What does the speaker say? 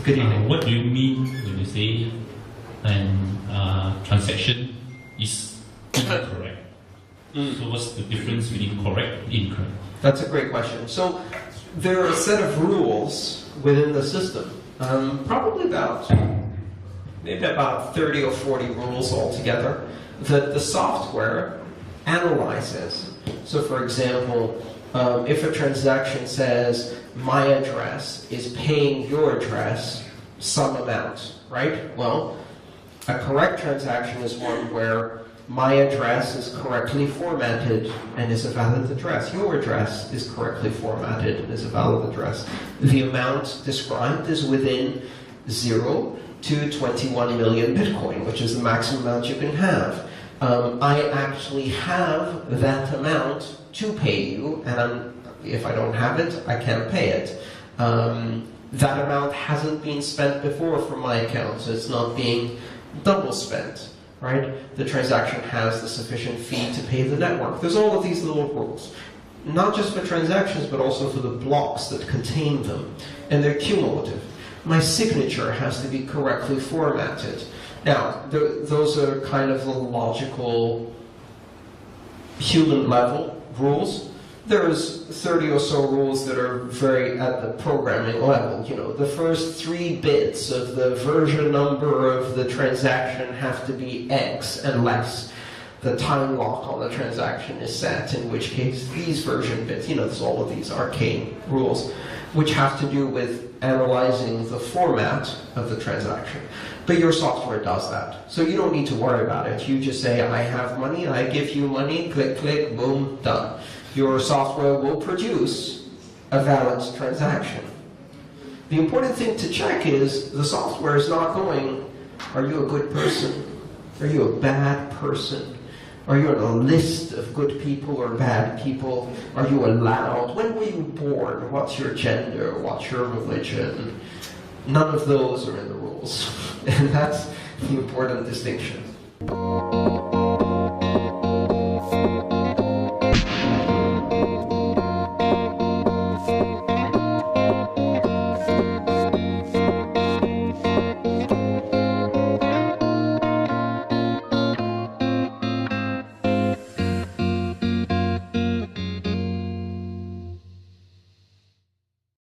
Good evening. What do you mean when you say an transaction is incorrect? So what's the difference between correct and incorrect? That's a great question. So there are a set of rules within the system, probably maybe about 30 or 40 rules altogether, that the software analyzes. So for example, if a transaction says, my address is paying your address some amount, right? Well, a correct transaction is one where my address is correctly formatted and is a valid address. Your address is correctly formatted and is a valid address. The amount described is within 0 to 21 million Bitcoin, which is the maximum amount you can have. I actually have that amount to pay you, and if I don't have it, I can't pay it. That amount hasn't been spent before from my account, so it's not being double spent, right? The transaction has the sufficient fee to pay the network. There's all of these little rules, not just for transactions, but also for the blocks that contain them, and they're cumulative. My signature has to be correctly formatted. Now, those are kind of the logical, human-level rules. There's 30 or so rules that are very at the programming level. You know, the first 3 bits of the version number of the transaction have to be X unless the time lock on the transaction is set, in which case these version bits, you know, there's all of these arcane rules, which have to do with analyzing the format of the transaction. But your software does that. So you don't need to worry about it. You just say, I have money, I give you money, click, click, boom, done. Your software will produce a valid transaction. The important thing to check is the software is not going, are you a good person? Are you a bad person? Are you on a list of good people or bad people? Are you allowed? When were you born? What's your gender? What's your religion? None of those are in the rules. And that's the important distinction.